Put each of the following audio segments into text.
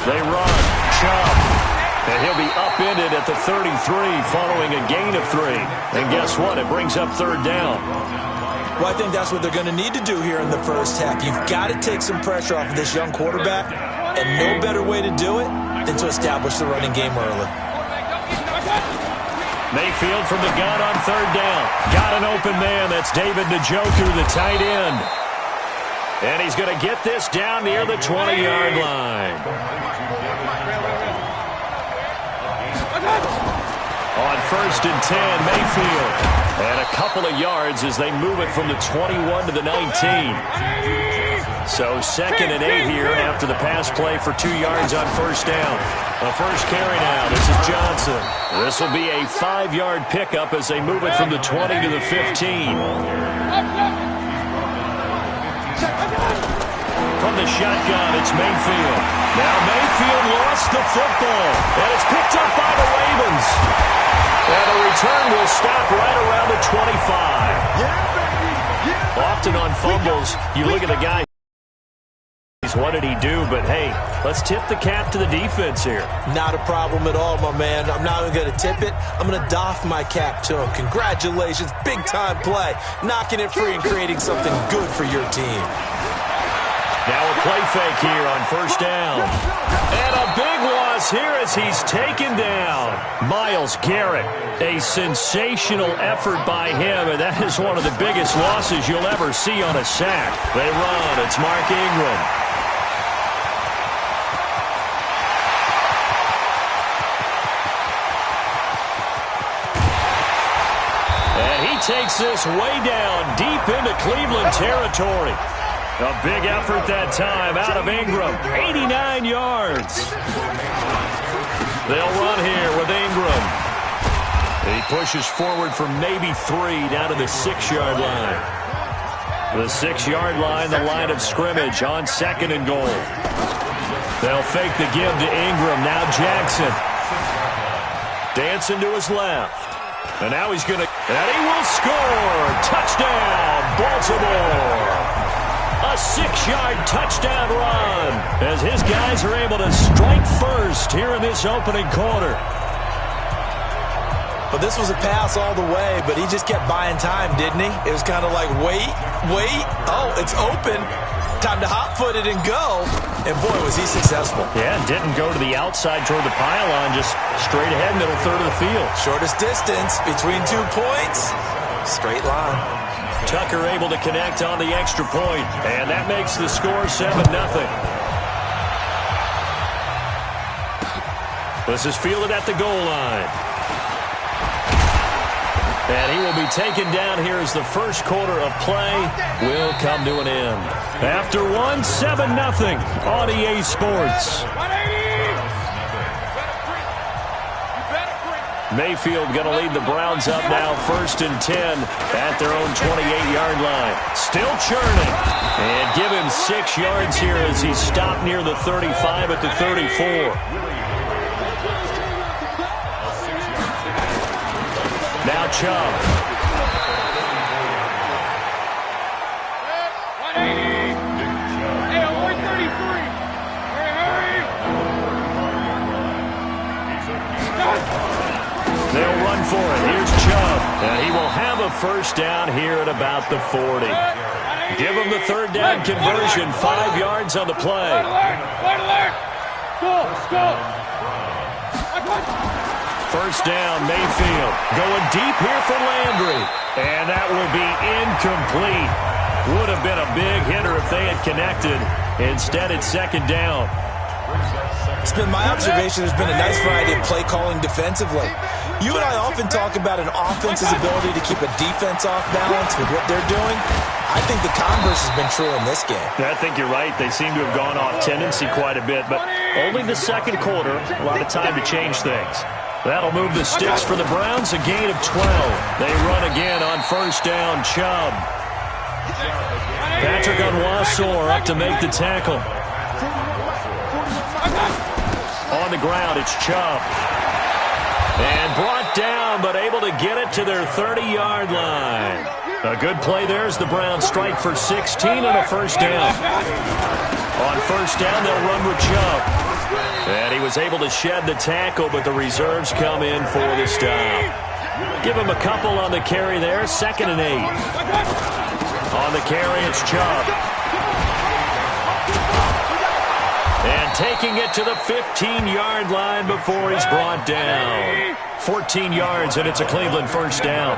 They run. Chubb. And he'll be upended at the 33 following a gain of 3. And guess what? It brings up third down. Well, I think that's what they're going to need to do here in the first half. You've got to take some pressure off of this young quarterback, and no better way to do it than to establish the running game early. Mayfield from the gun on third down. Got an open man. That's David Njoku, the tight end. And he's going to get this down near the 20-yard line. On first and 10, Mayfield. And a couple of yards as they move it from the 21 to the 19. So 2nd and 8 here after the pass play for 2 yards on first down. A first carry now. This is Johnson. This will be a 5-yard pickup as they move it from the 20 to the 15. From the shotgun, it's Mayfield. Now Mayfield lost the football, and it's picked up by the Ravens. And the return will stop right around the 25. Often on fumbles, you look at the guy. What did he do? But, hey, let's tip the cap to the defense here. Not a problem at all, my man. I'm not even going to tip it. I'm going to doff my cap to him. Congratulations. Big-time play. Knocking it free and creating something good for your team. Now a play fake here on first down. And a big loss here as he's taken down. Myles Garrett, a sensational effort by him, and that is one of the biggest losses you'll ever see on a sack. They run. It's Mark Ingram. And he takes this way down deep into Cleveland territory. A big effort that time out of Ingram. 89 yards. They'll run here with Ingram. He pushes forward for maybe 3 down to the 6-yard line. The 6-yard line, the line of scrimmage on 2nd and goal. They'll fake the give to Ingram. Now Jackson. Dancing to his left. And now he's going to... And he will score. Touchdown, Baltimore. A 6-yard touchdown run as his guys are able to strike first here in this opening quarter. But this was a pass all the way, but he just kept buying time, didn't he? It was kind of like, wait. Oh, it's open. Time to hot-foot it and go. And, boy, was he successful. Yeah, didn't go to the outside toward the pylon, just straight ahead, middle third of the field. Shortest distance between 2 points. Straight line. Tucker able to connect on the extra point, and that makes the score 7-0. This is fielded at the goal line. And he will be taken down here as the first quarter of play will come to an end. After 7-0 on EA Sports. Mayfield going to lead the Browns up now, 1st and 10 at their own 28-yard line. Still churning. And give him 6 yards here as he's stopped near the 35 at the 34. Now Chubb. They'll run for it. Here's Chubb. And he will have a first down here at about the 40. Give him the third down conversion. 5 yards on the play. First down, Mayfield. Going deep here for Landry. And that will be incomplete. Would have been a big hitter if they had connected. Instead, it's second down. It's been my observation there's been a nice variety of play calling defensively. You and I often talk about an offense's ability to keep a defense off balance with what they're doing. I think the converse has been true in this game. I think you're right. They seem to have gone off tendency quite a bit, but only the second quarter, a lot of time to change things. That'll move the sticks for the Browns, a gain of 12. They run again on first down, Chubb. Patrick Onwuasor up to make the tackle. On the ground, it's Chubb. And brought down, but able to get it to their 30-yard line. A good play there as the Browns strike for 16 and a first down. On first down, they'll run with Chubb. And he was able to shed the tackle, but the reserves come in for the stop. Give him a couple on the carry there, 2nd and 8. On the carry, it's Chubb. And taking it to the 15-yard line before he's brought down. 14 yards, and it's a Cleveland first down.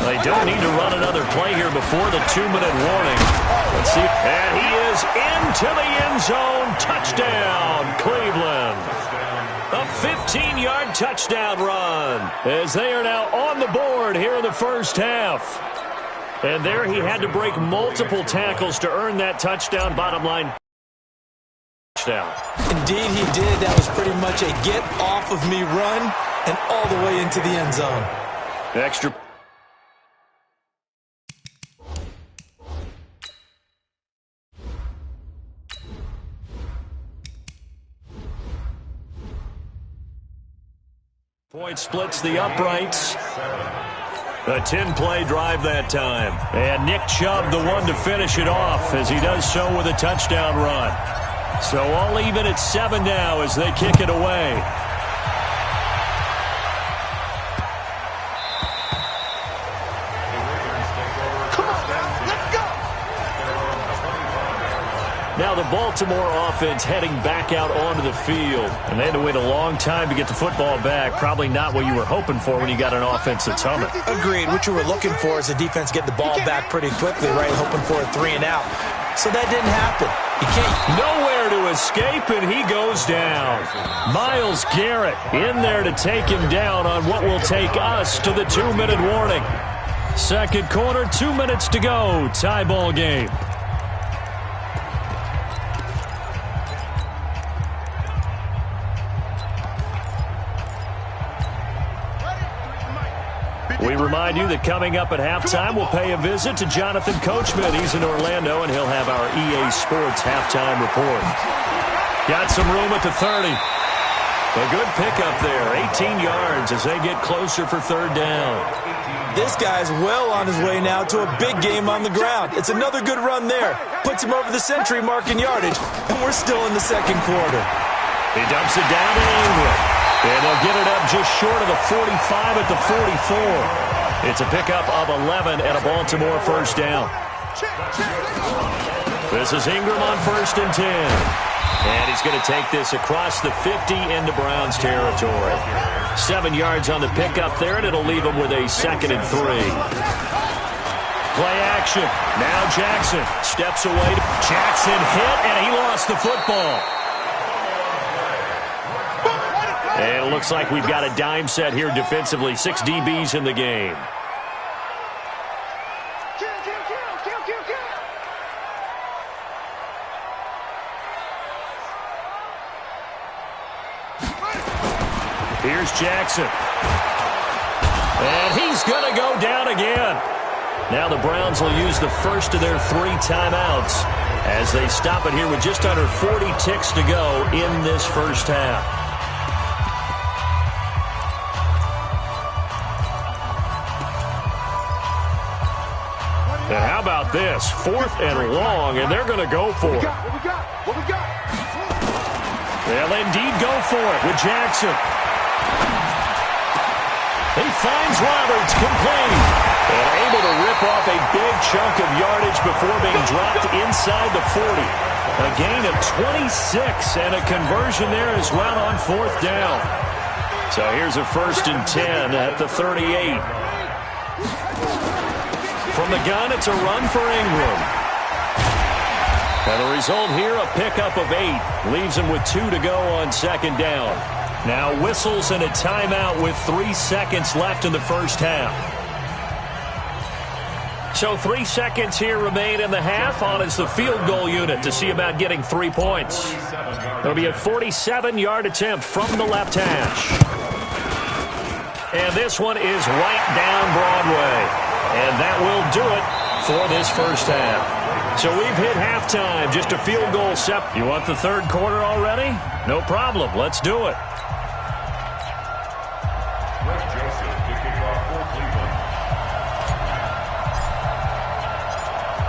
They don't need to run another play here before the 2-minute warning. Let's see. And he is into the end zone. Touchdown, Cleveland. A 15-yard touchdown run as they are now on the board here in the first half. And there he had to break multiple tackles to earn that touchdown. Bottom line, touchdown. Indeed he did. That was pretty much a get-off-of-me run and all the way into the end zone. Extra. Point splits the uprights. A 10-play drive that time. And Nick Chubb, the one to finish it off, as he does so with a touchdown run. So all even at 7 now as they kick it away. Now the Baltimore offense heading back out onto the field. And they had to wait a long time to get the football back. Probably not what you were hoping for when you got an offense that's humming. Agreed. What you were looking for is the defense get the ball back pretty quickly, right? Hoping for a 3 and out. So that didn't happen. You can't. Nowhere to escape, and he goes down. Myles Garrett in there to take him down on what will take us to the 2-minute warning. Second quarter, 2 minutes to go. Tie ball game. We remind you that coming up at halftime, we'll pay a visit to Jonathan Coachman. He's in Orlando, and he'll have our EA Sports halftime report. Got some room at the 30. A good pickup there, 18 yards as they get closer for 3rd down. This guy's well on his way now to a big game on the ground. It's another good run there. Puts him over the century mark in yardage, and we're still in the second quarter. He dumps it down to Ingram. And they'll get it up just short of the 45 at the 44. It's a pickup of 11 and a Baltimore first down. This is Ingram on 1st and 10. And he's going to take this across the 50 into Browns territory. 7 yards on the pickup there, and it'll leave him with a 2nd and 3. Play action. Now Jackson steps away. Jackson hit, and he lost the football. And it looks like we've got a dime set here defensively. 6 DBs in the game. Here's Jackson. And he's going to go down again. Now the Browns will use the first of their 3 timeouts as they stop it here with just under 40 ticks to go in this first half. And how about this? 4th and long, and they're going to go for it. What we got? They'll indeed go for it with Jackson. He finds Roberts complete. And able to rip off a big chunk of yardage before being dropped inside the 40. A gain of 26 and a conversion there as well on 4th down. So here's a 1st and 10 at the 38. From the gun, it's a run for Ingram. And the result here, a pickup of 8. Leaves him with 2 to go on 2nd down. Now whistles and a timeout with 3 seconds left in the first half. So 3 seconds here remain in the half. On is the field goal unit to see about getting 3 points. It'll be a 47-yard attempt from the left hash. And this one is right down Broadway. And that will do it for this first half. So we've hit halftime, just a field goal set. You want the 3rd quarter already? No problem. Let's do it.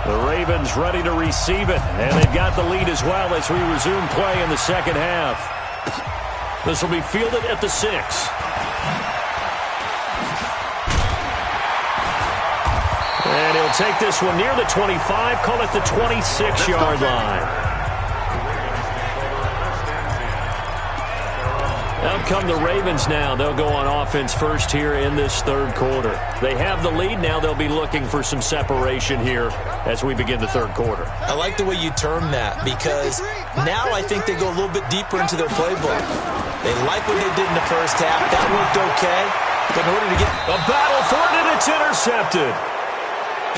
The Ravens ready to receive it, and they've got the lead as well as we resume play in the second half. This will be fielded at the 6. And he'll take this one near the 25, call it the 26-yard line. Out come the Ravens now. They'll go on offense first here in this third quarter. They have the lead. Now they'll be looking for some separation here as we begin the third quarter. I like the way you term that because now I think they go a little bit deeper into their playbook. They like what they did in the first half. That worked okay. But in order to get a battle for it, and it's intercepted.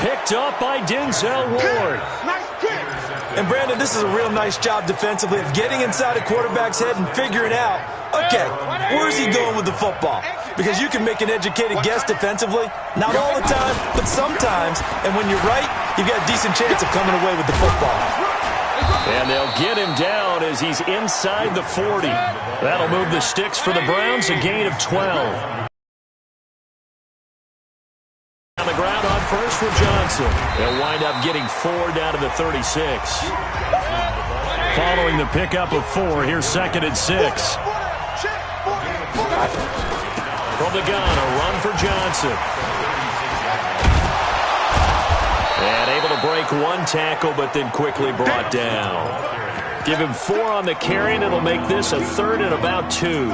Picked up by Denzel Ward. And, Brandon, this is a real nice job defensively of getting inside a quarterback's head and figuring out, okay, where's he going with the football? Because you can make an educated guess defensively. Not all the time, but sometimes. And when you're right, you've got a decent chance of coming away with the football. And they'll get him down as he's inside the 40. That'll move the sticks for the Browns, a gain of 12. On the ground on first for Johnson. They'll wind up getting 4 down to the 36. Following the pickup of 4, here's 2nd and 6. From the gun, a run for Johnson. And able to break one tackle, but then quickly brought down. Give him 4 on the carry, and it'll make this a 3rd and about 2.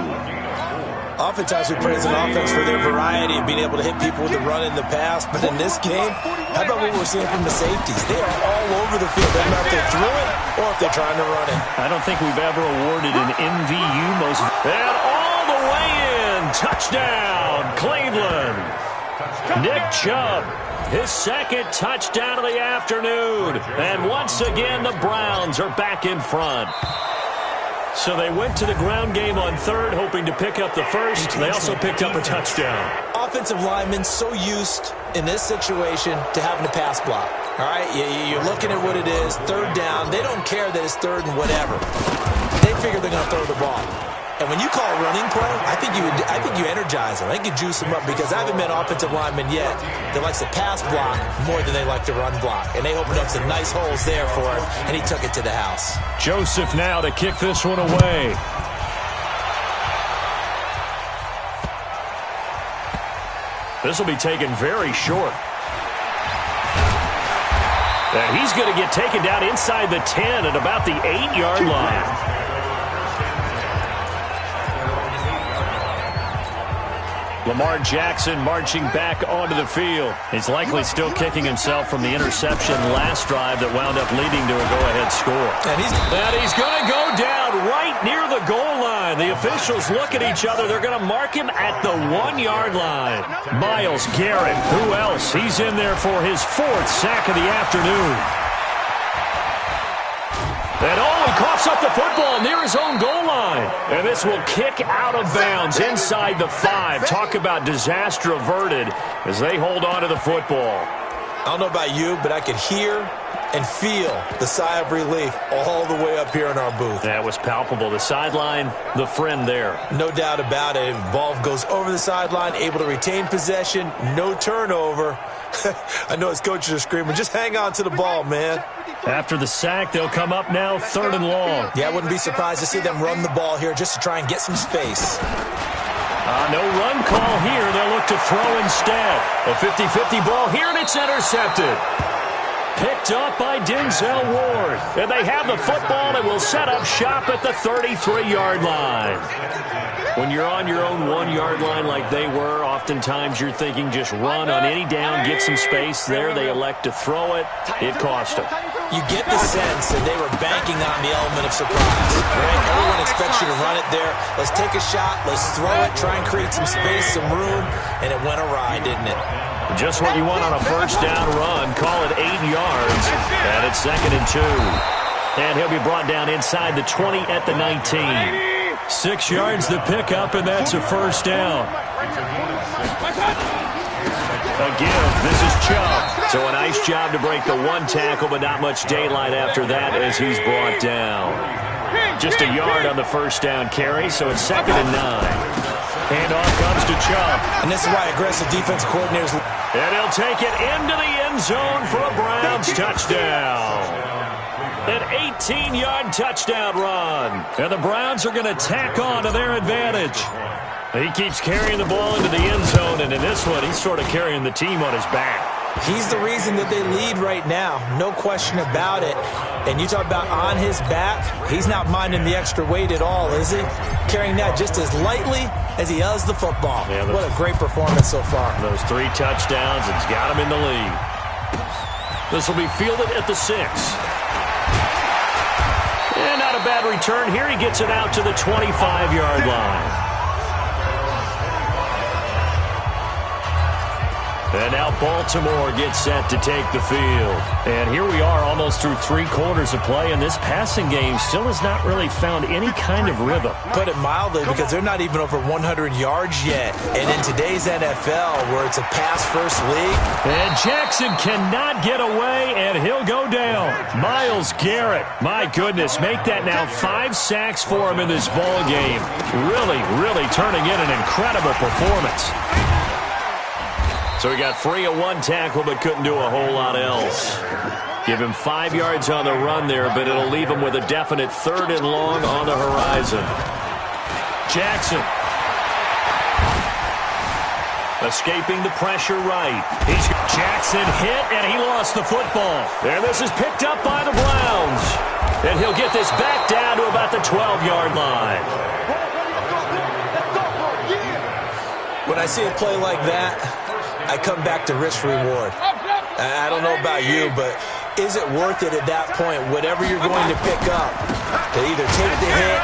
Oftentimes we praise an offense for their variety of being able to hit people with the run in the pass. But in this game, how about what we're seeing from the safeties? They are all over the field. Doesn't matter if they threw it or if they're trying to run it. I don't think we've ever awarded an MVU most. And all the way in. Touchdown, Cleveland. Nick Chubb, his 2nd touchdown of the afternoon. And once again, the Browns are back in front. So they went to the ground game on 3rd, hoping to pick up the 1st. They also picked up a touchdown. Offensive linemen so used in this situation to having a pass block. All right, you're looking at what it is, 3rd down. They don't care that it's 3rd and whatever. They figure they're going to throw the ball. And when you call a running play, I think you energize them. I think you juice them up because I haven't met offensive linemen yet that likes to pass block more than they like to run block. And they opened up some nice holes there for him, and he took it to the house. Joseph now to kick this one away. This will be taken very short. And he's going to get taken down inside the 10 at about the 8-yard line. Lamar Jackson marching back onto the field. He's likely still kicking himself from the interception last drive that wound up leading to a go-ahead score. And he's going to go down right near the goal line. The officials look at each other. They're going to mark him at the 1-yard line. Myles Garrett, who else? He's in there for his 4th sack of the afternoon. And he coughs up the football near his own goal line. And this will kick out of bounds inside the 5. Talk about disaster averted as they hold on to the football. I don't know about you, but I could hear and feel the sigh of relief all the way up here in our booth. That was palpable. The sideline, the friend there. No doubt about it. Ball goes over the sideline, able to retain possession, no turnover. I know his coaches are screaming, just hang on to the ball, man. After the sack, they'll come up now 3rd and long. Yeah, I wouldn't be surprised to see them run the ball here just to try and get some space. No run call here. They'll look to throw instead. A 50-50 ball here, and it's intercepted. Picked up by Denzel Ward. And they have the football and will set up shop at the 33-yard line. When you're on your own 1-yard line like they were, oftentimes you're thinking just run on any down, get some space there. They elect to throw it. It cost them. You get the sense that they were banking on the element of surprise, right? Everyone expects you to run it there. Let's take a shot. Let's throw it. Try and create some space, some room. And it went awry, didn't it? Just what you want on a 1st down run. Call it 8 yards. And it's 2nd and 2. And he'll be brought down inside the 20 at the 19. 6 yards the pickup, and that's a 1st down. A give. This is Chubb. So a nice job to break the 1 tackle, but not much daylight after that as he's brought down. Just a yard on the 1st down carry, so it's 2nd and 9. And off comes to Chubb. And this is why aggressive defense coordinators... And he'll take it into the end zone for a Browns touchdown. An 18-yard touchdown run. And the Browns are going to tack on to their advantage. He keeps carrying the ball into the end zone, and in this one, he's sort of carrying the team on his back. He's the reason that they lead right now. No question about it. And you talk about on his back, he's not minding the extra weight at all, is he? Carrying that just as lightly as he does the football. Yeah, what a great performance so far. Those 3 touchdowns, it's got him in the lead. This will be fielded at the 6. And not a bad return here. He gets it out to the 25-yard line. And now Baltimore gets set to take the field. And here we are almost through 3 quarters of play, and this passing game still has not really found any kind of rhythm. Put it mildly, because they're not even over 100 yards yet. And in today's NFL, where it's a pass-first league. And Jackson cannot get away, and he'll go down. Myles Garrett, my goodness, make that now 5 sacks for him in this ball game. Really turning in an incredible performance. So he got free of 1 tackle, but couldn't do a whole lot else. Give him 5 yards on the run there, but it'll leave him with a definite 3rd and long on the horizon. Jackson. Escaping the pressure right. Jackson hit, and he lost the football. And this is picked up by the Browns. And he'll get this back down to about the 12-yard line. When I see a play like that, I come back to risk-reward. I don't know about you, but is it worth it at that point, whatever you're going to pick up, to either take the hit,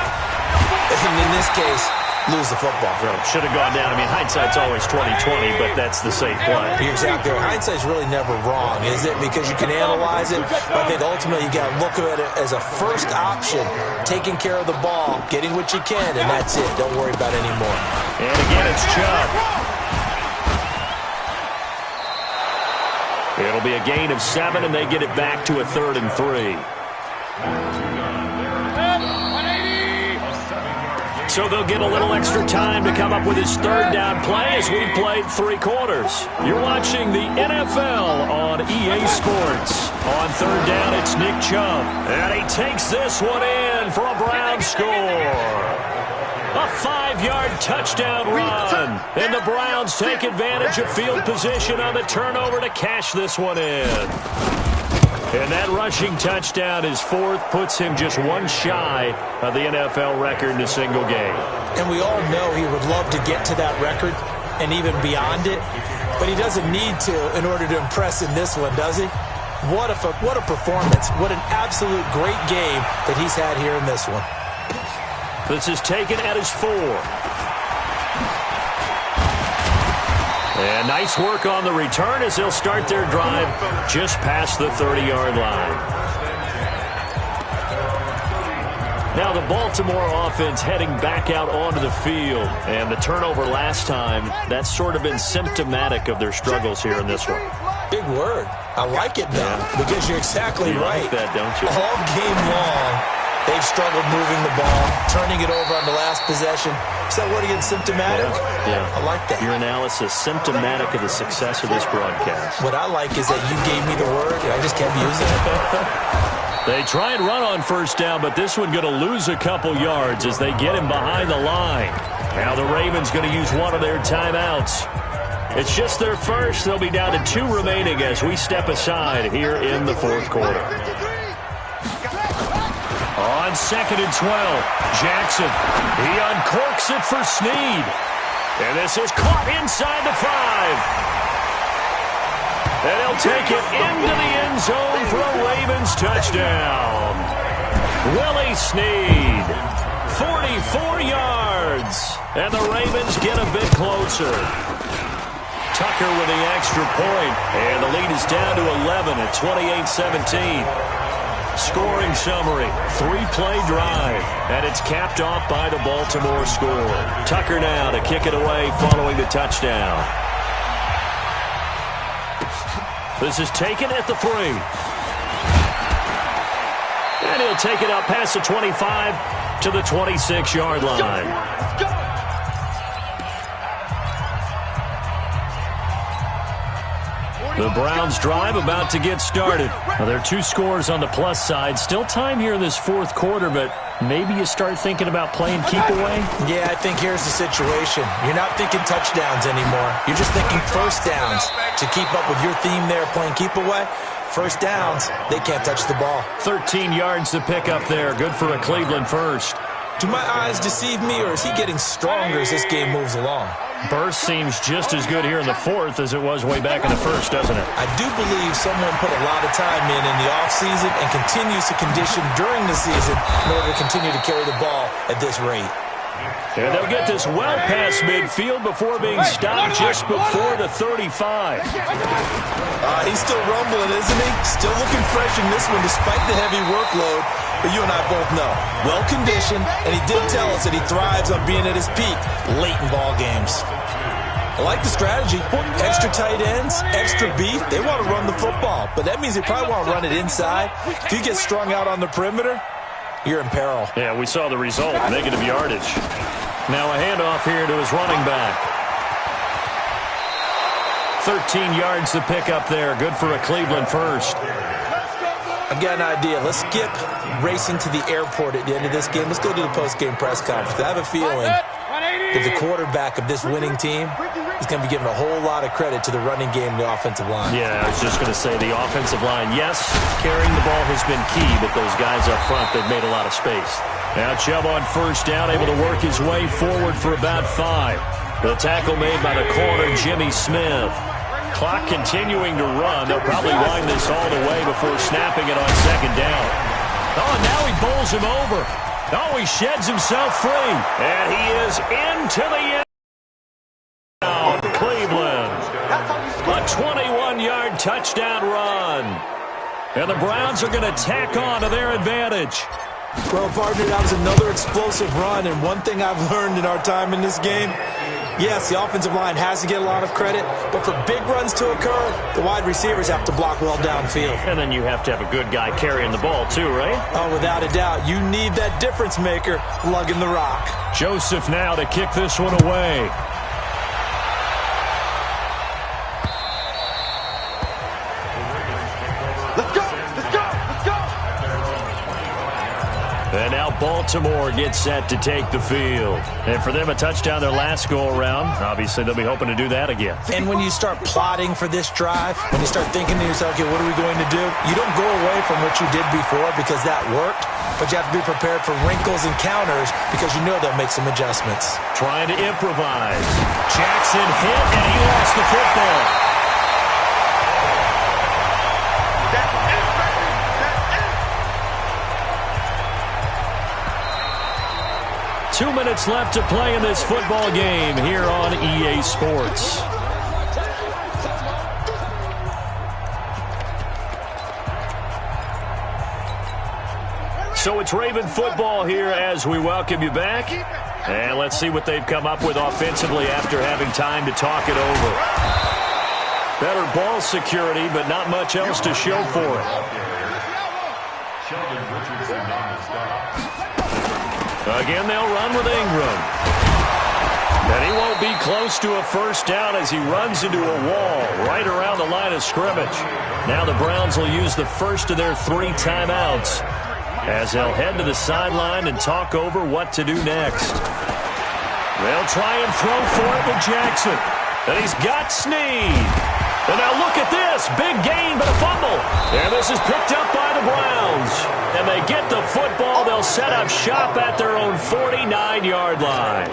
and in this case, lose the football? Should have gone down. I mean, hindsight's always 20/20, but that's the safe play. You're exactly right. Hindsight's really never wrong, is it? Because you can analyze it, but I think ultimately you got to look at it as a first option, taking care of the ball, getting what you can, and that's it. Don't worry about it anymore. And again, it's Chubb. It'll be a gain of 7, and they get it back to a 3rd and 3. So they'll get a little extra time to come up with his 3rd down play as we played 3 quarters. You're watching the NFL on EA Sports. On 3rd down, it's Nick Chubb. And he takes this one in for a Browns score. A 5-yard touchdown run. And the Browns take advantage of field position on the turnover to cash this one in. And that rushing touchdown, his 4th, puts him just 1 shy of the NFL record in a single game. And we all know he would love to get to that record and even beyond it, but he doesn't need to in order to impress in this one, does he? What a performance. What an absolute great game that he's had here in this one. This is taken at his 4. And nice work on the return as they'll start their drive just past the 30-yard line. Now the Baltimore offense heading back out onto the field. And the turnover last time, that's sort of been symptomatic of their struggles here in this one. Big word. I like it now, because you're exactly right. You like that, don't you? All game long, they've struggled moving the ball, turning it over on the last possession. Is that word again, symptomatic? Yeah. I like that. Your analysis, symptomatic of the success of this broadcast. What I like is that you gave me the word, and I just kept using it. They try and run on 1st down, but this one going to lose a couple yards as they get him behind the line. Now the Ravens going to use one of their timeouts. It's just their 1st. They'll be down to 2 remaining as we step aside here in the 4th quarter. On 2nd and 12, Jackson. He uncorks it for Snead. And this is caught inside the 5. And he'll take it into the end zone for a Ravens touchdown. Willie Snead, 44 yards. And the Ravens get a bit closer. Tucker with the extra point. And the lead is down to 11 at 28-17. Scoring summary, 3-play drive, and it's capped off by the Baltimore score. Tucker now to kick it away following the touchdown. This is taken at the 3. And he'll take it up past the 25 to the 26-yard line. The Browns drive about to get started. Now, there are 2 scores on the plus side. Still time here in this fourth quarter, but maybe you start thinking about playing keep away? Yeah, I think here's the situation. You're not thinking touchdowns anymore. You're just thinking first downs. To keep up with your theme there, playing keep away, first downs, they can't touch the ball. 13 yards to pick up there. Good for a Cleveland first. Do my eyes deceive me, or is he getting stronger as this game moves along? Burst seems just as good here in the fourth as it was way back in the first, doesn't it? I do believe someone put a lot of time in the offseason and continues to condition during the season in order to continue to carry the ball at this rate. And they'll get this well past midfield before being stopped just before the 35. He's still rumbling, isn't he? Still looking fresh in this one despite the heavy workload. But you and I both know, well-conditioned, and he did tell us that he thrives on being at his peak late in ball games. I like the strategy. Extra tight ends, extra beef. They want to run the football, but that means they probably want to run it inside. If you get strung out on the perimeter, you're in peril. Yeah, we saw the result, negative yardage. Now a handoff here to his running back. 13 yards to pick up there. Good for a Cleveland first. I've got an idea. Let's skip racing to the airport at the end of this game. Let's go to the post-game press conference. I have a feeling that the quarterback of this winning team is going to be giving a whole lot of credit to the running game and the offensive line. Yeah, I was just going to say the offensive line, yes, carrying the ball has been key, but those guys up front, they've made a lot of space. Now Chubb on first down, able to work his way forward for about 5. The tackle made by the corner, Jimmy Smith. Clock continuing to run. They'll probably wind this all the way before snapping it on second down. Oh, and now he bowls him over. Oh, he sheds himself free. And he is into the end. Cleveland. A 21-yard touchdown run. And the Browns are going to tack on to their advantage. Well, partner, that was another explosive run. And one thing I've learned in our time in this game, yes, the offensive line has to get a lot of credit, but for big runs to occur, the wide receivers have to block well downfield. And then you have to have a good guy carrying the ball too, right? Oh, without a doubt. You need that difference maker lugging the rock. Joseph now to kick this one away. And now Baltimore gets set to take the field. And for them, a touchdown their last go-around. Obviously, they'll be hoping to do that again. And when you start plotting for this drive, when you start thinking to yourself, okay, what are we going to do? You don't go away from what you did before because that worked, but you have to be prepared for wrinkles and counters because you know they'll make some adjustments. Trying to improvise. Jackson hit, and he lost the football. 2 minutes left to play in this football game here on EA Sports. So it's Raven football here as we welcome you back. And let's see what they've come up with offensively after having time to talk it over. Better ball security, but not much else to show for it. Again, they'll run with Ingram. And he won't be close to a first down as he runs into a wall right around the line of scrimmage. Now the Browns will use the first of their 3 timeouts as they'll head to the sideline and talk over what to do next. They'll try and throw for it with Jackson. And he's got Snead. And now look at this. Big gain, but a fumble. And this is picked up by the Browns. And they get the football. They'll set up shop at their own 49-yard line.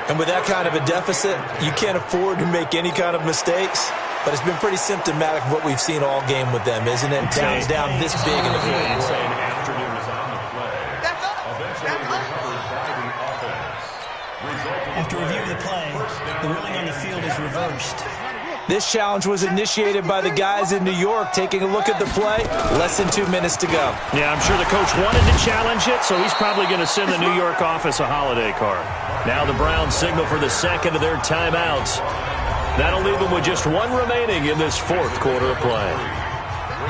And with that kind of a deficit, you can't afford to make any kind of mistakes. But it's been pretty symptomatic of what we've seen all game with them, isn't it? Downs down this big in the field. After review of the play, the ruling on the field is reversed. This challenge was initiated by the guys in New York. Taking a look at the play, less than 2 minutes to go. Yeah, I'm sure the coach wanted to challenge it, so he's probably going to send the New York office a holiday card. Now the Browns signal for the second of their timeouts. That'll leave them with just 1 remaining in this fourth quarter of play.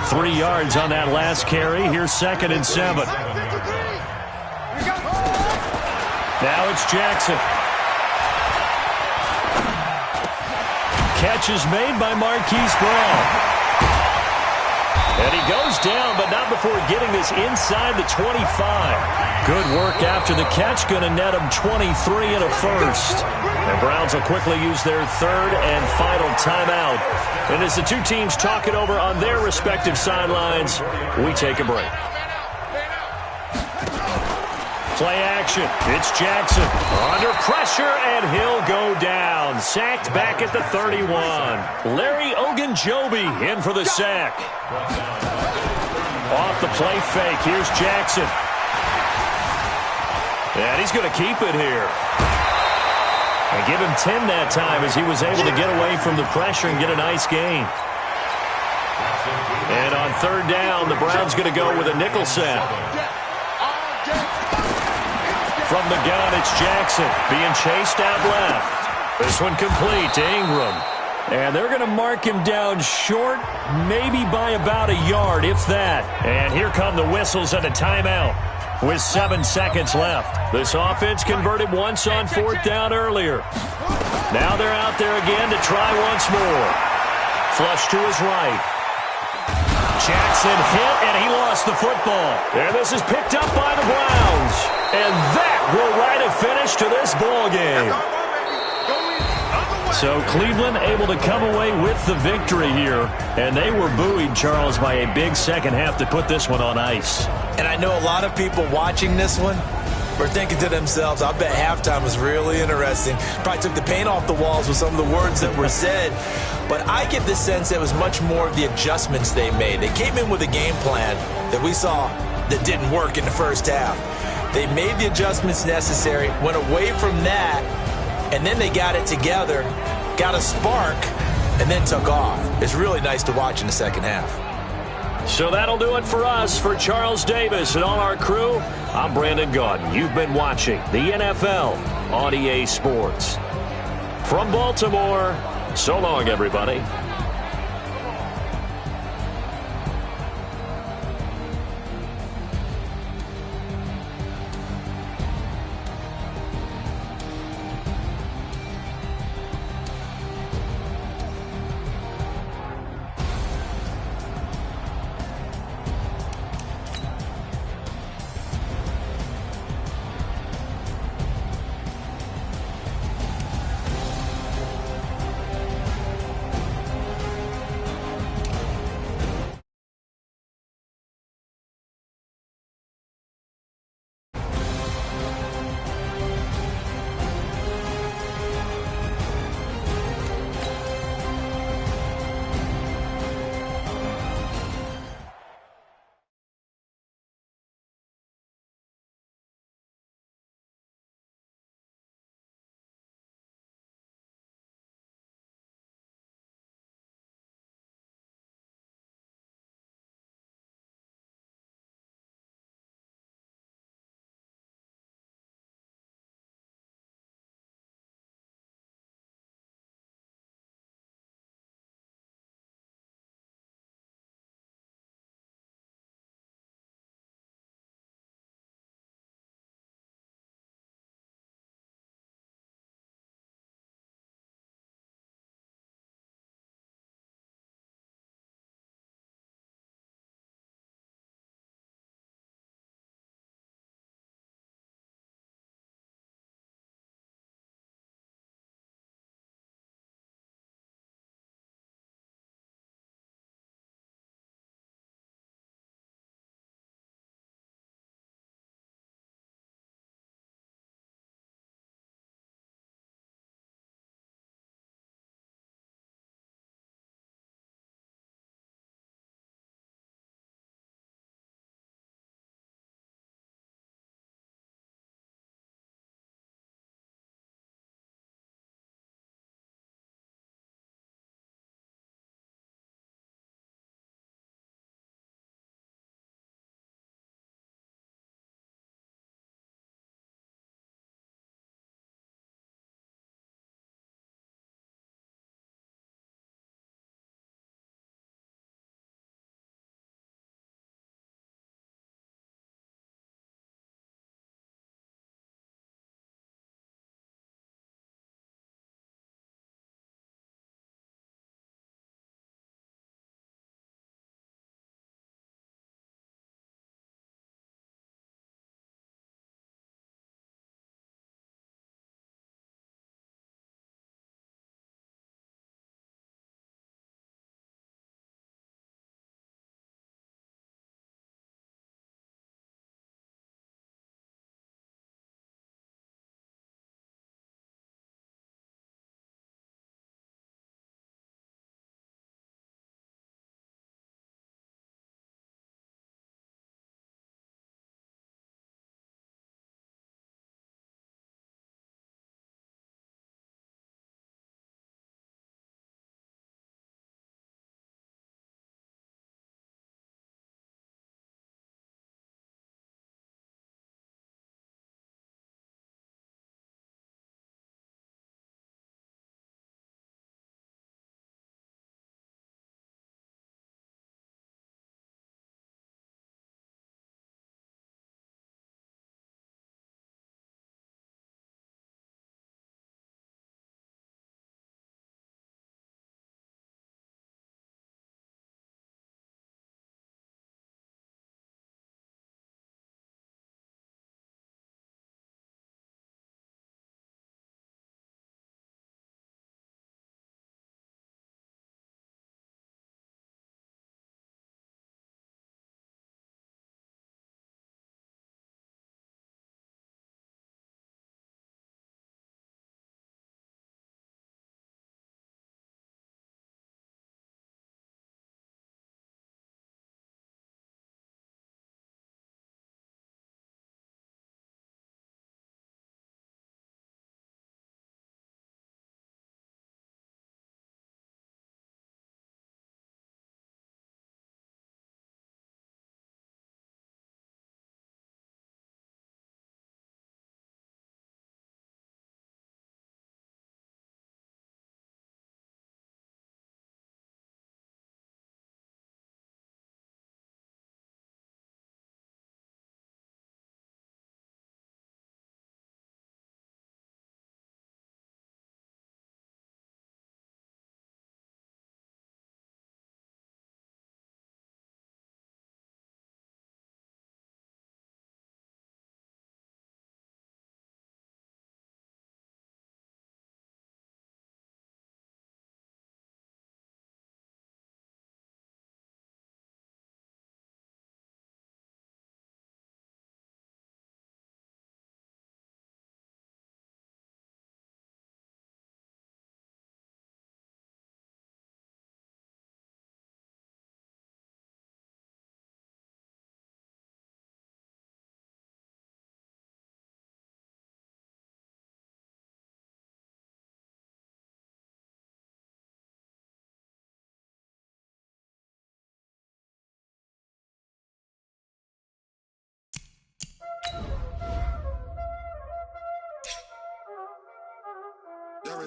3 yards on that last carry. Here's 2nd and 7. Now it's Jackson. catch is made by Marquise Brown. And he goes down, but not before getting this inside the 25. Good work after the catch. Going to net him 23 and a first. And Browns will quickly use their third and final timeout. And as the two teams talk it over on their respective sidelines, we take a break. Play action. It's Jackson under pressure, and he'll go down. Sacked back at the 31. Larry Ogunjobi in for the sack. Off the play fake. Here's Jackson. And he's going to keep it here. And give him 10 that time as he was able to get away from the pressure and get a nice gain. And on third down, the Browns going to go with a nickel set. From the gun, it's Jackson being chased out left. This one complete to Ingram. And they're going to mark him down short, maybe by about a yard, if that. And here come the whistles and a timeout with 7 seconds left. This offense converted once on fourth down earlier. Now they're out there again to try once more. Flush to his right. Jackson hit, and he lost the football. And this is picked up by the Browns. And that will write a finish to this ball game. So Cleveland able to come away with the victory here. And they were buoyed, Charles, by a big second half to put this one on ice. And I know a lot of people watching this one were thinking to themselves, I bet halftime was really interesting. Probably took the paint off the walls with some of the words that were said. But I get the sense it was much more of the adjustments they made. They came in with a game plan that we saw that didn't work in the first half. They made the adjustments necessary, went away from that, and then they got it together, got a spark, and then took off. It's really nice to watch in the second half. So that'll do it for us. For Charles Davis and all our crew, I'm Brandon Gaudin. You've been watching the NFL on EA Sports. From Baltimore, so long, everybody.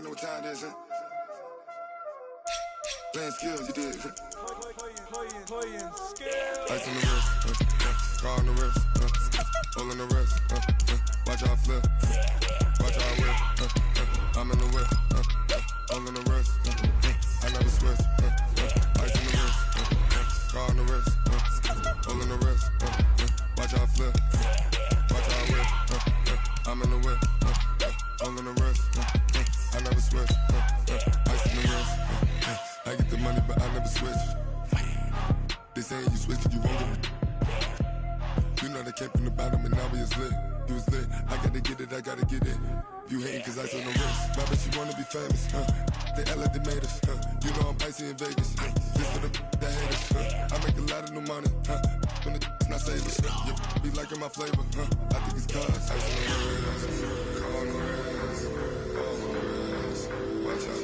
already know what time it is, huh? Playing skills, you did. Playing skills. Ice on the wrist, car on the wrist, all on the wrist, watch out flip, watch out whip, I'm in the whip, all on the wrist, I never switch, ice on the wrist, car on the wrist, all on the wrist, watch out flip, watch out whip, I'm in the whip, all on the wrist, I never switch, ice on the wrist, I get the money but I never switch. They saying you switch it, you won't get it. You know they came from the bottom and now we is lit. You was lit, I gotta get it, I gotta get it. You hating cause ice on the wrist. My bitch, you wanna be famous, They act like they made us, You know I'm icy in Vegas, This for the that hate us, I make a lot of new money, When it's not savers, You be liking my flavor, I think it's cause ice on the wrist, on the wrist, on the wrist, watch out,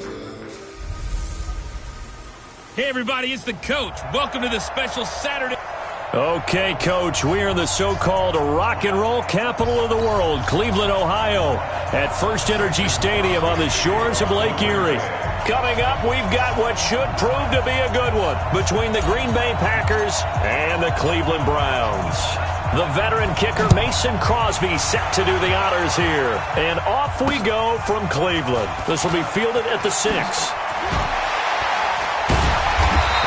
Hey, everybody, it's the coach. Welcome to the special Saturday. Okay, Coach, we are in the so-called rock and roll capital of the world, Cleveland, Ohio, at First Energy Stadium on the shores of Lake Erie. Coming up, we've got what should prove to be a good one between the Green Bay Packers and the Cleveland Browns. The veteran kicker Mason Crosby set to do the honors here. And off we go from Cleveland. This will be fielded at the 6.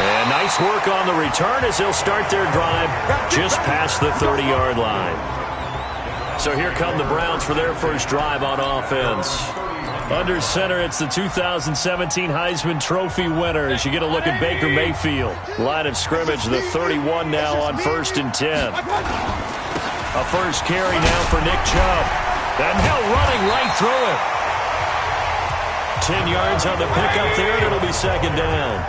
And nice work on the return as they'll start their drive just past the 30-yard line. So here come the Browns for their first drive on offense. Under center, it's the 2017 Heisman Trophy winner as you get a look at Baker Mayfield. Line of scrimmage, the 31 now on 1st and 10. A first carry now for Nick Chubb. And Hill running right through it. 10 yards on the pickup there, and it'll be second down.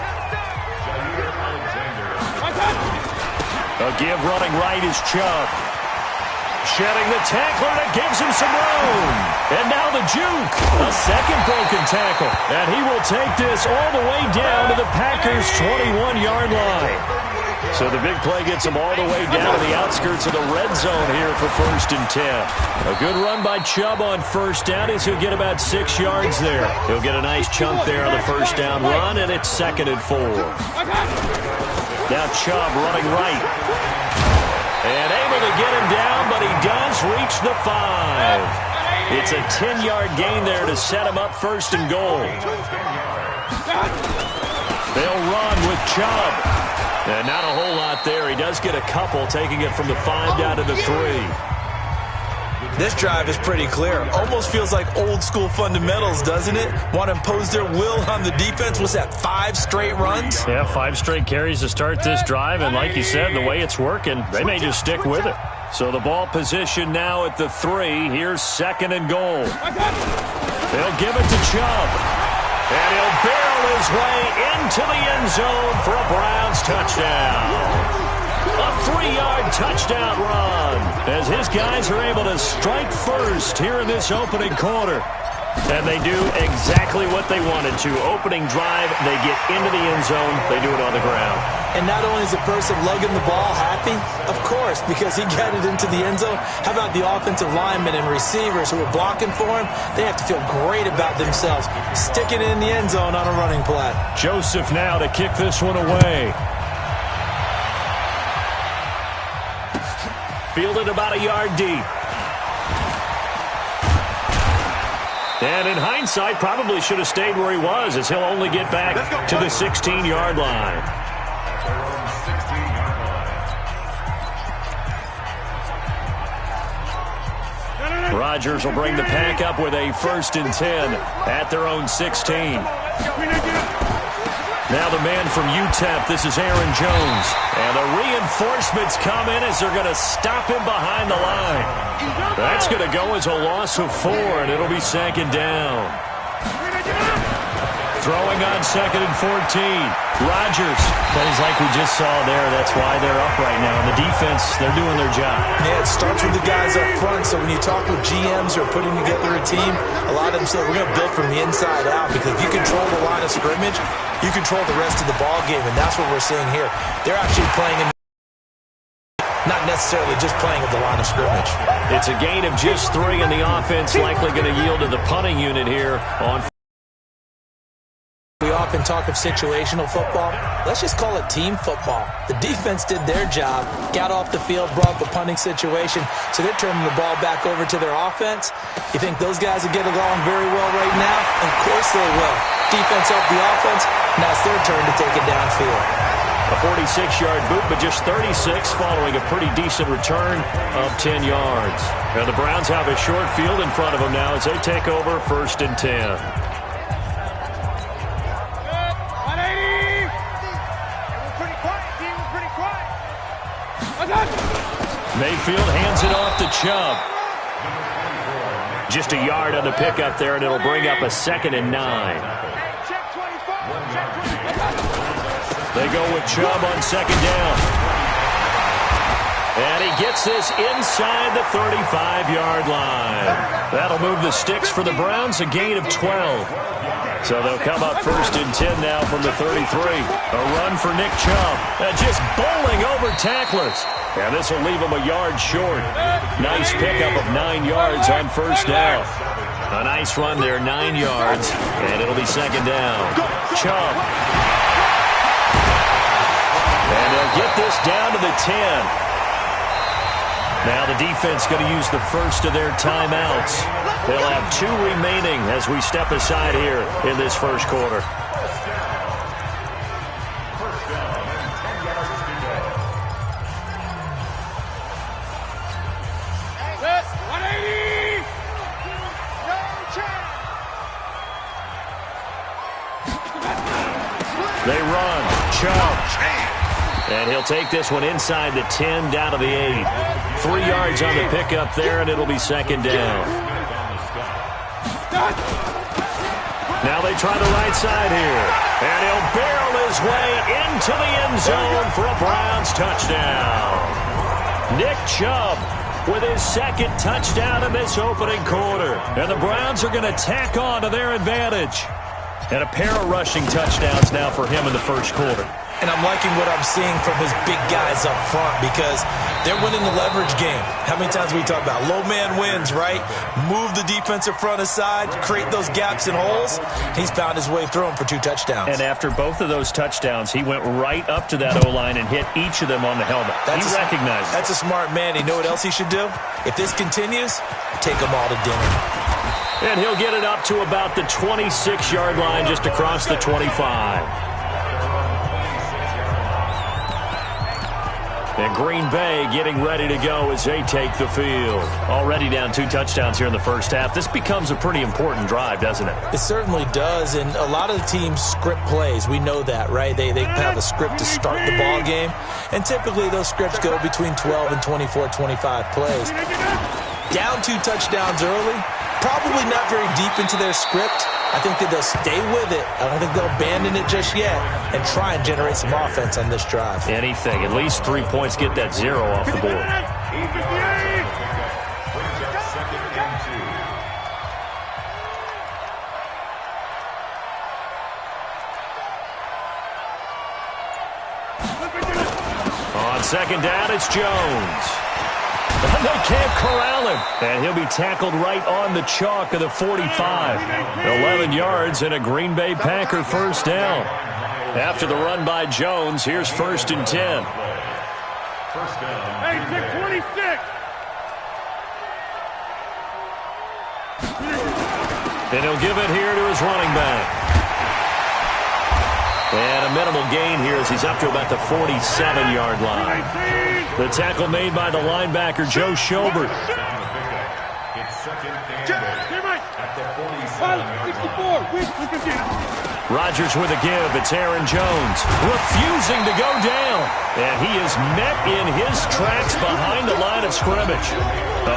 A give running right is Chubb. Shedding the tackler that gives him some room. And now the juke. A second broken tackle. And he will take this all the way down to the Packers' 21-yard line. So the big play gets him all the way down to the outskirts of the red zone here for 1st and 10. A good run by Chubb on first down as he'll get about 6 yards there. He'll get a nice chunk there on the first down run, and it's 2nd and 4. Now Chubb running right. And able to get him down, but he does reach the 5. It's a 10-yard gain there to set him up 1st and goal. They'll run with Chubb. And not a whole lot there. He does get a couple, taking it from the 5 down to the 3. This drive is pretty clear. Almost feels like old-school fundamentals, doesn't it? Want to impose their will on the defense. Was that 5 straight runs? Yeah, 5 straight carries to start this drive. And like you said, the way it's working, they may just stick with it. So the ball position now at the 3. Here's 2nd and goal. They'll give it to Chubb. And he'll barrel his way into the end zone for a Browns touchdown. A 3-yard touchdown run as his guys are able to strike first here in this opening quarter. And they do exactly what they wanted to. Opening drive, they get into the end zone. They do it on the ground. And not only is the person lugging the ball happy, of course, because he got it into the end zone. How about the offensive linemen and receivers who are blocking for him? They have to feel great about themselves, sticking it in the end zone on a running play. Joseph now to kick this one away. Fielded about a yard deep. And in hindsight, probably should have stayed where he was, as he'll only get back to the 16-yard line. Rodgers will bring the pack up with a 1st and 10 at their own 16. Now the man from UTEP, this is Aaron Jones. And the reinforcements come in as they're going to stop him behind the line. That's going to go as a loss of 4, and it'll be 2nd down. Throwing on 2nd and 14. Rodgers. Plays like we just saw there. That's why they're up right now. And the defense, they're doing their job. Yeah, it starts with the guys up front. So when you talk with GMs who are putting together a team, a lot of them say we're going to build from the inside out, because if you control the line of scrimmage, you control the rest of the ball game, and that's what we're seeing here. They're actually playing in, not necessarily just playing at the line of scrimmage. It's a gain of just 3, and the offense likely going to yield to the punting unit here on we often talk of situational football. Let's just call it team football. The defense did their job, got off the field, brought the punting situation, so they're turning the ball back over to their offense. You think those guys will get along very well right now? Of course they will. Defense up the offense, now it's their turn to take it downfield. A 46-yard boot, but just 36 following a pretty decent return of 10 yards. Now the Browns have a short field in front of them now as they take over 1st and 10. Mayfield hands it off to Chubb. Just a yard on the pickup there, and it'll bring up a 2nd and 9. They go with Chubb on 2nd down. And he gets this inside the 35-yard line. That'll move the sticks for the Browns, a gain of 12. So they'll come up 1st and 10 now from the 33. A run for Nick Chubb. Just bowling over tacklers. And this will leave him a yard short. Nice pickup of 9 yards on 1st down. A nice run there, 9 yards. And it'll be 2nd down. Chubb. And they'll get this down to the 10. Now the defense going to use the first of their timeouts. They'll have 2 remaining as we step aside here in this first quarter. They run. Chubb. And he'll take this one inside the 10 down to the 8. 3 yards on the pickup there, and it'll be 2nd down. Now they try the right side here. And he'll barrel his way into the end zone for a Browns touchdown. Nick Chubb with his 2nd touchdown in this opening quarter. And the Browns are going to tack on to their advantage. And a pair of rushing touchdowns now for him in the first quarter. And I'm liking what I'm seeing from his big guys up front because they're winning the leverage game. How many times we talk about low man wins, right? Move the defensive front aside, create those gaps and holes. He's found his way through them for 2 touchdowns. And after both of those touchdowns, he went right up to that O-line and hit each of them on the helmet. He recognized it. That's a smart man. You know what else he should do? If this continues, take them all to dinner. And he'll get it up to about the 26-yard line just across the 25. And Green Bay getting ready to go as they take the field. Already down 2 touchdowns here in the first half. This becomes a pretty important drive, doesn't it? It certainly does, and a lot of the teams script plays. We know that, right? They have a script to start the ball game, and typically those scripts go between 12 and 24, 25 plays. Down 2 touchdowns early, probably not very deep into their script. I think that they'll stay with it. I don't think they'll abandon it just yet and try and generate some offense on this drive. Anything. At least 3 points, get that 0 off the board. On 2nd down, it's Jones. And they can't corral him. And he'll be tackled right on the chalk of the 45. 11 yards and a Green Bay Packer first down. After the run by Jones, here's 1st and 10. First down. Hey, 26. And he'll give it here to his running back. And a minimal gain here as he's up to about the 47-yard line. The tackle made by the linebacker, Joe Schobert. It's 2nd down at the 47. Rodgers with a give. It's Aaron Jones refusing to go down. And he is met in his tracks behind the line of scrimmage.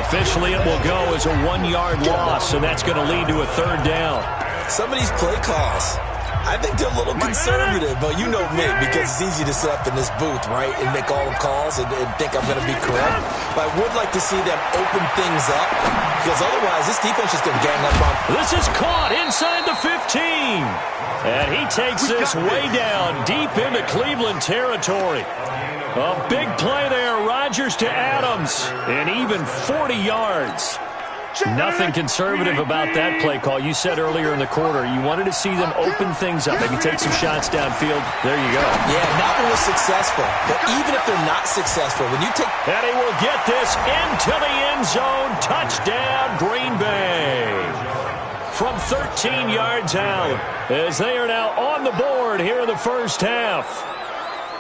Officially, it will go as a 1-yard loss, and that's going to lead to a 3rd down. Some of these play calls, I think they're a little conservative, but you know me, because it's easy to sit up in this booth, right, and make all the calls and think I'm going to be correct. But I would like to see them open things up, because otherwise this defense is going to gang up on. This is caught inside the 15. And he takes this way down deep into Cleveland territory. A big play there, Rodgers to Adams, and even 40 yards. Nothing conservative about that play call. You said earlier in the quarter you wanted to see them open things up, maybe take some shots downfield. There you go. Yeah, that one was successful. But even if they're not successful, when you take... And he will get this into the end zone. Touchdown, Green Bay. From 13 yards out, as they are now on the board here in the first half.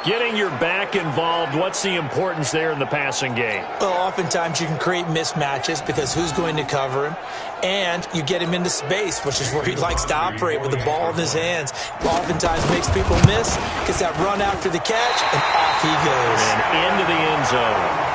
Getting your back involved, what's the importance there in the passing game? Well, oftentimes you can create mismatches because who's going to cover him? And you get him into space, which is where he likes to operate with the ball in his hands. Oftentimes makes people miss, gets that run after the catch, and off he goes. And into the end zone.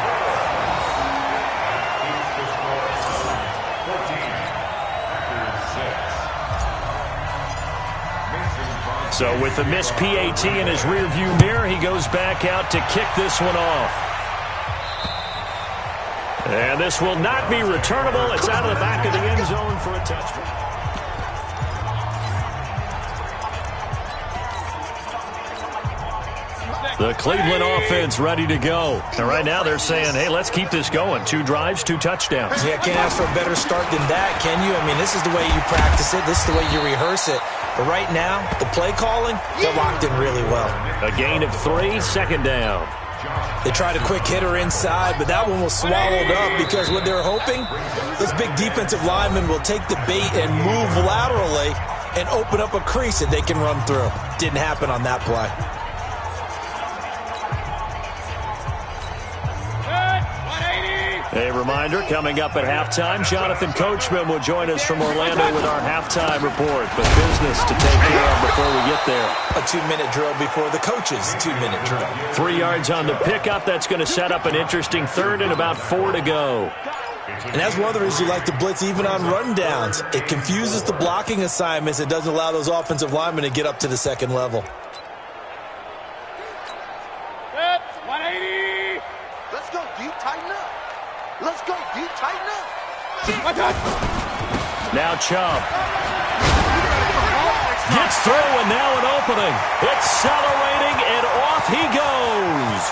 So with the missed PAT in his rearview mirror, he goes back out to kick this one off. And this will not be returnable. It's out of the back of the end zone for a touchdown. The Cleveland offense ready to go. And right now they're saying, hey, let's keep this going. 2 drives, 2 touchdowns. Yeah, can't ask for a better start than that, can you? I mean, this is the way you practice it. This is the way you rehearse it. But right now, the play calling, they're locked in really well. A gain of 3, second down. They tried a quick hitter inside, but that one was swallowed up because what they're hoping, those big defensive linemen will take the bait and move laterally and open up a crease that they can run through. Didn't happen on that play. A reminder, coming up at halftime, Jonathan Coachman will join us from Orlando with our halftime report. But business to take care of before we get there. A 2-minute drill before the coach's 2-minute drill. 3 yards on the pickup. That's going to set up an interesting third and about 4 to go. And that's one of the reasons you like to blitz even on rundowns. It confuses the blocking assignments. It doesn't allow those offensive linemen to get up to the second level. That's 180. Let's go deep, tighten up. Let's go deep, tighten up. Now Chubb. Gets through and now an opening. Accelerating and off he goes.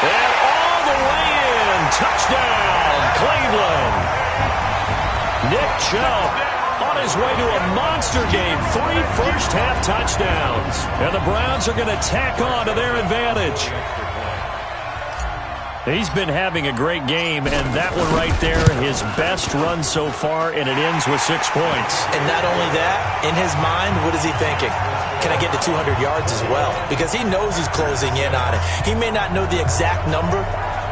And all the way in. Touchdown, Cleveland. Nick Chubb on his way to a monster game. 3 first-half touchdowns. And the Browns are going to tack on to their advantage. He's been having a great game, and that one right there, his best run so far, and it ends with 6 points. And not only that, in his mind, what is he thinking? Can I get to 200 yards as well? Because he knows he's closing in on it. He may not know the exact number,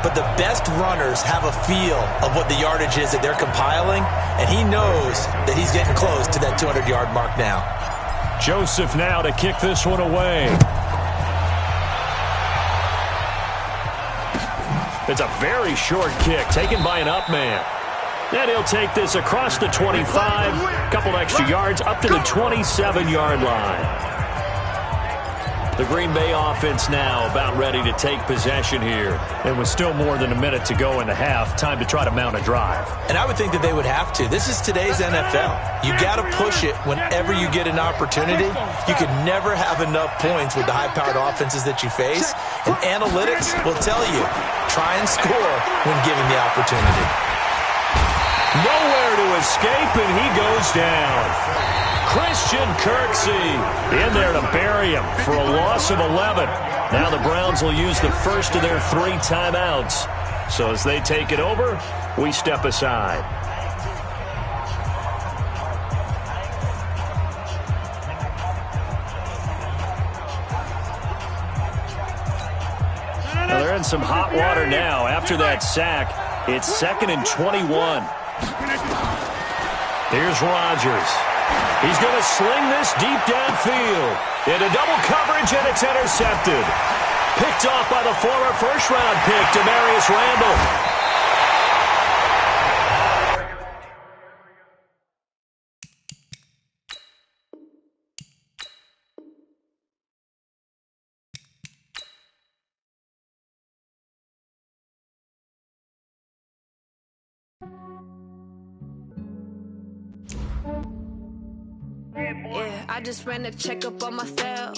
but the best runners have a feel of what the yardage is that they're compiling, and he knows that he's getting close to that 200-yard mark now. Joseph now to kick this one away. It's a very short kick taken by an up man. And he'll take this across the 25, couple extra yards up to the 27-yard line. The Green Bay offense now about ready to take possession here. And with still more than a minute to go in the half, time to try to mount a drive. And I would think that they would have to. This is today's NFL. You got to push it whenever you get an opportunity. You could never have enough points with the high-powered offenses that you face. And analytics will tell you, try and score when given the opportunity. Nowhere to escape, and he goes down. Christian Kirksey in there to bury him for a loss of 11. Now the Browns will use the first of their 3 timeouts. So as they take it over, we step aside. Now they're in some hot water now. After that sack, it's 2nd and 21. Here's Rodgers. He's going to sling this deep downfield. Into double coverage, and it's intercepted. Picked off by the former first-round pick, Demarius Randall. Yeah, I just ran a checkup on myself.